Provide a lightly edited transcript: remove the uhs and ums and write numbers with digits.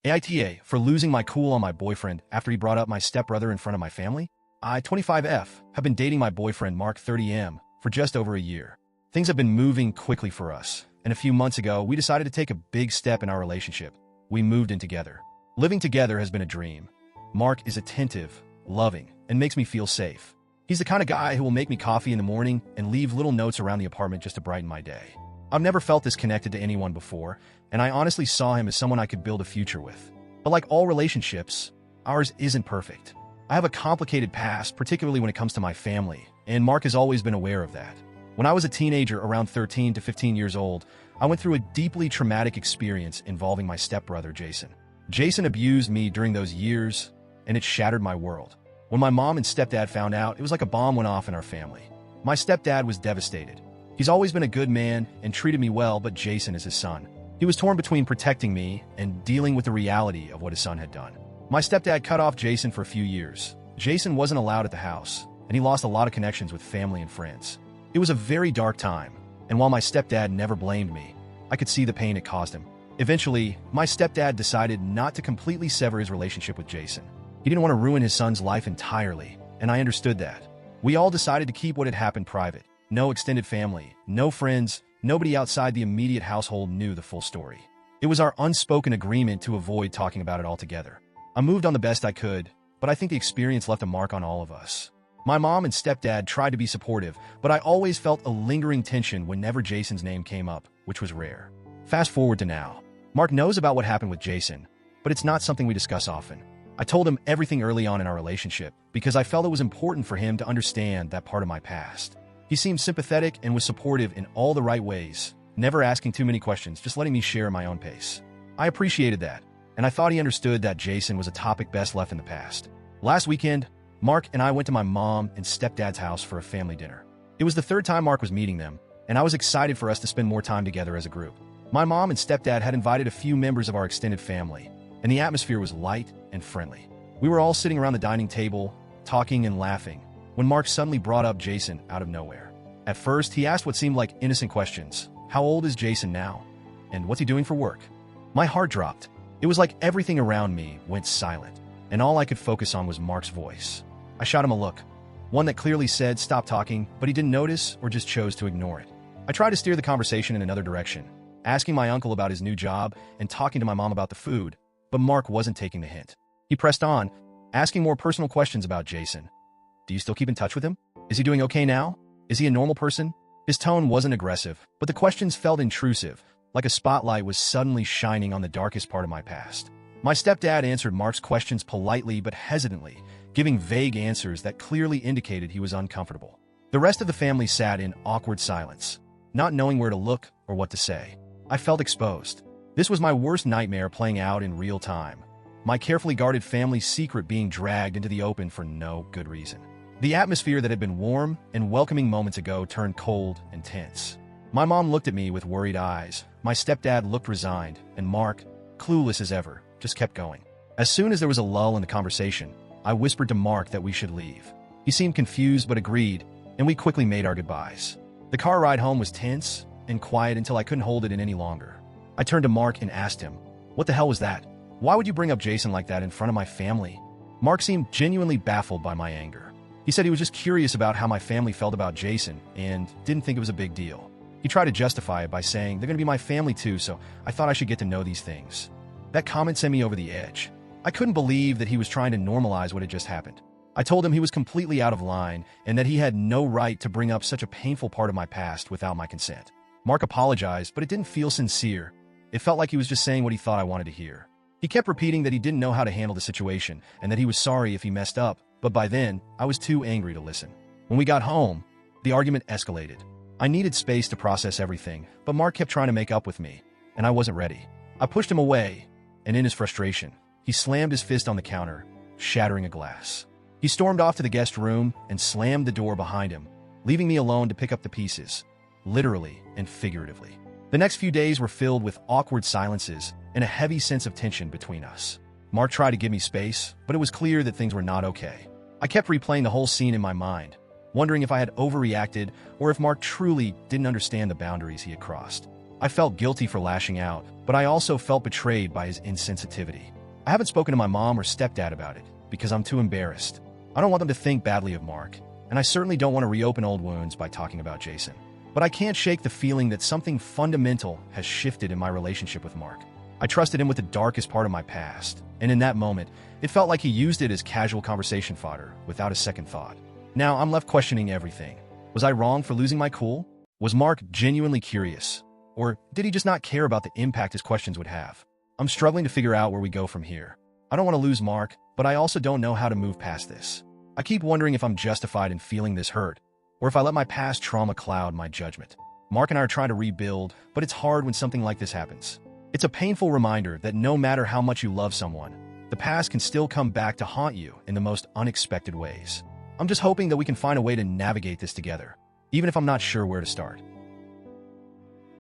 AITA for losing my cool on my boyfriend after he brought up my stepbrother in front of my family. I, 25F, have been dating my boyfriend Mark 30M for just over a year. Things have been moving quickly for us, and a few months ago we decided to take a big step in our relationship. We moved in together. Living together has been a dream. Mark is attentive, loving, and makes me feel safe. He's the kind of guy who will make me coffee in the morning and leave little notes around the apartment just to brighten my day. I've never felt this connected to anyone before, and I honestly saw him as someone I could build a future with. But like all relationships, ours isn't perfect. I have a complicated past, particularly when it comes to my family, and Mark has always been aware of that. When I was a teenager, around 13 to 15 years old, I went through a deeply traumatic experience involving my stepbrother, Jason. Jason abused me during those years, and it shattered my world. When my mom and stepdad found out, it was like a bomb went off in our family. My stepdad was devastated. He's always been a good man and treated me well, but Jason is his son. He was torn between protecting me and dealing with the reality of what his son had done. My stepdad cut off Jason for a few years. Jason wasn't allowed at the house, and he lost a lot of connections with family and friends. It was a very dark time, and while my stepdad never blamed me, I could see the pain it caused him. Eventually, my stepdad decided not to completely sever his relationship with Jason. He didn't want to ruin his son's life entirely, and I understood that. We all decided to keep what had happened private. No extended family, no friends, nobody outside the immediate household knew the full story. It was our unspoken agreement to avoid talking about it altogether. I moved on the best I could, but I think the experience left a mark on all of us. My mom and stepdad tried to be supportive, but I always felt a lingering tension whenever Jason's name came up, which was rare. Fast forward to now. Mark knows about what happened with Jason, but it's not something we discuss often. I told him everything early on in our relationship because I felt it was important for him to understand that part of my past. He seemed sympathetic and was supportive in all the right ways, never asking too many questions, just letting me share at my own pace. I appreciated that, and I thought he understood that Jason was a topic best left in the past. Last weekend, Mark and I went to my mom and stepdad's house for a family dinner. It was the third time Mark was meeting them, and I was excited for us to spend more time together as a group. My mom and stepdad had invited a few members of our extended family, and the atmosphere was light and friendly. We were all sitting around the dining table, talking and laughing, when Mark suddenly brought up Jason out of nowhere. At first, he asked what seemed like innocent questions. How old is Jason now? And what's he doing for work? My heart dropped. It was like everything around me went silent, and all I could focus on was Mark's voice. I shot him a look, one that clearly said stop talking, but he didn't notice or just chose to ignore it. I tried to steer the conversation in another direction, asking my uncle about his new job and talking to my mom about the food, but Mark wasn't taking the hint. He pressed on, asking more personal questions about Jason. Do you still keep in touch with him? Is he doing okay now? Is he a normal person? His tone wasn't aggressive, but the questions felt intrusive, like a spotlight was suddenly shining on the darkest part of my past. My stepdad answered Mark's questions politely but hesitantly, giving vague answers that clearly indicated he was uncomfortable. The rest of the family sat in awkward silence, not knowing where to look or what to say. I felt exposed. This was my worst nightmare playing out in real time. My carefully guarded family's secret being dragged into the open for no good reason. The atmosphere that had been warm and welcoming moments ago turned cold and tense. My mom looked at me with worried eyes. My stepdad looked resigned, and Mark, clueless as ever, just kept going. As soon as there was a lull in the conversation, I whispered to Mark that we should leave. He seemed confused but agreed, and we quickly made our goodbyes. The car ride home was tense and quiet until I couldn't hold it in any longer. I turned to Mark and asked him, "What the hell was that? Why would you bring up Jason like that in front of my family?" Mark seemed genuinely baffled by my anger. He said he was just curious about how my family felt about Jason and didn't think it was a big deal. He tried to justify it by saying, "They're going to be my family too, so I thought I should get to know these things." That comment sent me over the edge. I couldn't believe that he was trying to normalize what had just happened. I told him he was completely out of line and that he had no right to bring up such a painful part of my past without my consent. Mark apologized, but it didn't feel sincere. It felt like he was just saying what he thought I wanted to hear. He kept repeating that he didn't know how to handle the situation and that he was sorry if he messed up, but by then, I was too angry to listen. When we got home, the argument escalated. I needed space to process everything, but Mark kept trying to make up with me, and I wasn't ready. I pushed him away, and in his frustration, he slammed his fist on the counter, shattering a glass. He stormed off to the guest room and slammed the door behind him, leaving me alone to pick up the pieces, literally and figuratively. The next few days were filled with awkward silences and a heavy sense of tension between us. Mark tried to give me space, but it was clear that things were not okay. I kept replaying the whole scene in my mind, wondering if I had overreacted or if Mark truly didn't understand the boundaries he had crossed. I felt guilty for lashing out, but I also felt betrayed by his insensitivity. I haven't spoken to my mom or stepdad about it because I'm too embarrassed. I don't want them to think badly of Mark, and I certainly don't want to reopen old wounds by talking about Jason. But I can't shake the feeling that something fundamental has shifted in my relationship with Mark. I trusted him with the darkest part of my past, and in that moment, it felt like he used it as casual conversation fodder without a second thought. Now I'm left questioning everything. Was I wrong for losing my cool? Was Mark genuinely curious? Or did he just not care about the impact his questions would have? I'm struggling to figure out where we go from here. I don't want to lose Mark, but I also don't know how to move past this. I keep wondering if I'm justified in feeling this hurt, or if I let my past trauma cloud my judgment. Mark and I are trying to rebuild, but it's hard when something like this happens. It's a painful reminder that no matter how much you love someone, the past can still come back to haunt you in the most unexpected ways. I'm just hoping that we can find a way to navigate this together, even if I'm not sure where to start.